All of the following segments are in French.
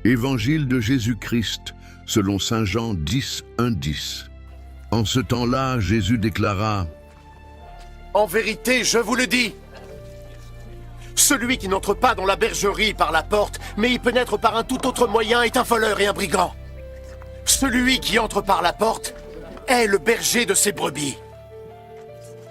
Évangile de Jésus-Christ, selon saint Jean 10, 1-10. En ce temps-là, Jésus déclara: En vérité, je vous le dis, celui qui n'entre pas dans la bergerie par la porte, mais y pénètre par un tout autre moyen, est un voleur et un brigand. Celui qui entre par la porte est le berger de ses brebis.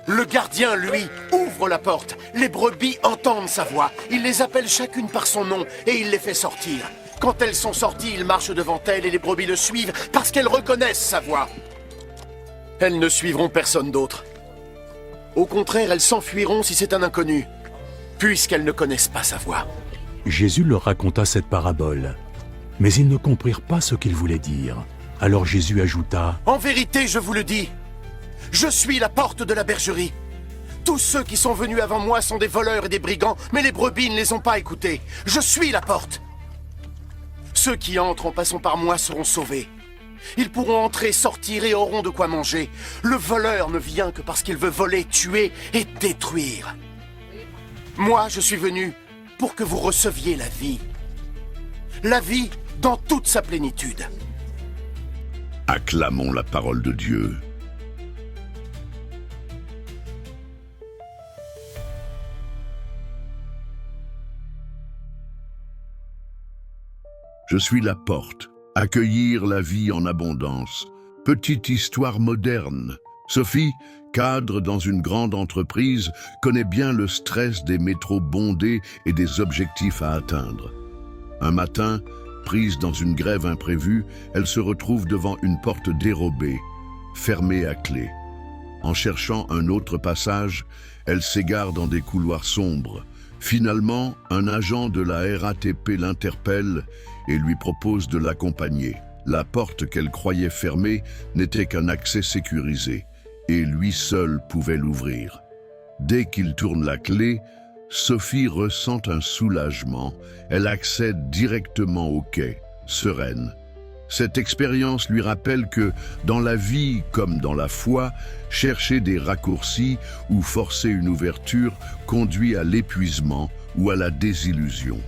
Le gardien, lui, ouvre la porte. Les brebis entendent sa voix. Il les appelle chacune par son nom et il les fait sortir. Quand elles sont sorties, il marche devant elles et les brebis le suivent parce qu'elles reconnaissent sa voix. Elles ne suivront personne d'autre. Au contraire, elles s'enfuiront si c'est un inconnu, puisqu'elles ne connaissent pas sa voix. Jésus leur raconta cette parabole, mais ils ne comprirent pas ce qu'il voulait dire. Alors Jésus ajouta: En vérité, je vous le dis, je suis la porte de la bergerie. Tous ceux qui sont venus avant moi sont des voleurs et des brigands, mais les brebis ne les ont pas écoutés. Je suis la porte. Ceux qui entrent en passant par moi seront sauvés. Ils pourront entrer, sortir et auront de quoi manger. Le voleur ne vient que parce qu'il veut voler, tuer et détruire. Moi, je suis venu pour que vous receviez la vie. La vie dans toute sa plénitude. Acclamons la parole de Dieu. Je suis la porte. Accueillir la vie en abondance. Petite histoire moderne. Sophie, cadre dans une grande entreprise, connaît bien le stress des métros bondés et des objectifs à atteindre. Un matin, prise dans une grève imprévue, elle se retrouve devant une porte dérobée, fermée à clé. En cherchant un autre passage, elle s'égare dans des couloirs sombres. Finalement, un agent de la RATP l'interpelle et lui propose de l'accompagner. La porte qu'elle croyait fermée n'était qu'un accès sécurisé, et lui seul pouvait l'ouvrir. Dès qu'il tourne la clé, Sophie ressent un soulagement. Elle accède directement au quai, sereine. Cette expérience lui rappelle que, dans la vie comme dans la foi, chercher des raccourcis ou forcer une ouverture conduit à l'épuisement ou à la désillusion.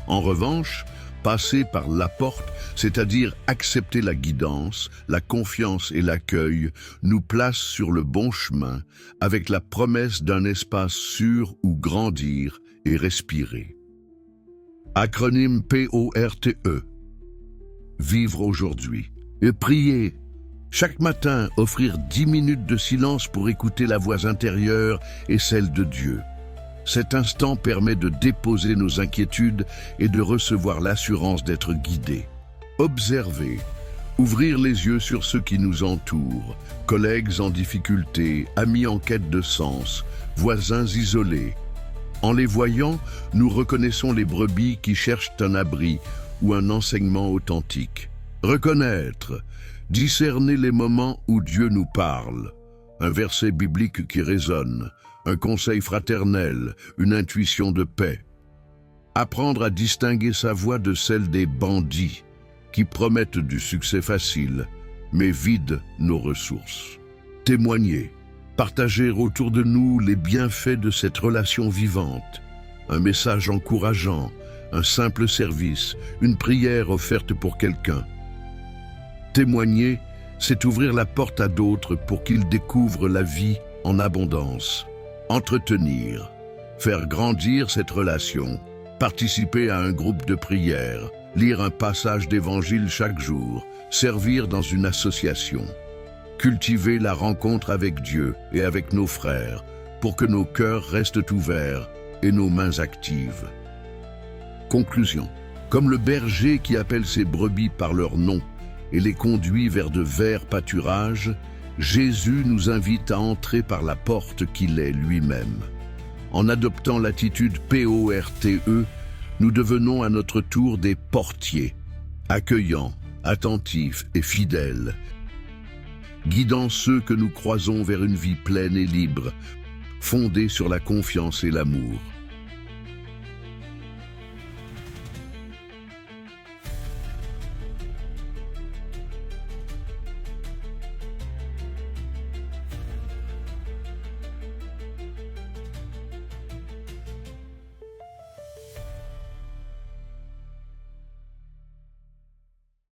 En revanche, passer par la porte, c'est-à-dire accepter la guidance, la confiance et l'accueil, nous place sur le bon chemin, avec la promesse d'un espace sûr où grandir et respirer. Acronyme PORTE. Vivre aujourd'hui et prier. Chaque matin, offrir 10 minutes de silence pour écouter la voix intérieure et celle de Dieu. Cet instant permet de déposer nos inquiétudes et de recevoir l'assurance d'être guidés. Observer. Ouvrir les yeux sur ceux qui nous entourent. Collègues en difficulté, amis en quête de sens, voisins isolés. En les voyant, nous reconnaissons les brebis qui cherchent un abri ou un enseignement authentique. Reconnaître, discerner les moments où Dieu nous parle. Un verset biblique qui résonne, un conseil fraternel, une intuition de paix. Apprendre à distinguer sa voix de celle des bandits, qui promettent du succès facile, mais vident nos ressources. Témoigner, partager autour de nous les bienfaits de cette relation vivante. Un message encourageant, un simple service, une prière offerte pour quelqu'un. Témoigner, c'est ouvrir la porte à d'autres pour qu'ils découvrent la vie en abondance. Entretenir, faire grandir cette relation, participer à un groupe de prière, lire un passage d'évangile chaque jour, servir dans une association. Cultiver la rencontre avec Dieu et avec nos frères pour que nos cœurs restent ouverts et nos mains actives. Conclusion. Comme le berger qui appelle ses brebis par leur nom et les conduit vers de verts pâturages, Jésus nous invite à entrer par la porte qu'il est lui-même. En adoptant l'attitude PORTE, nous devenons à notre tour des portiers, accueillants, attentifs et fidèles, guidant ceux que nous croisons vers une vie pleine et libre, fondée sur la confiance et l'amour.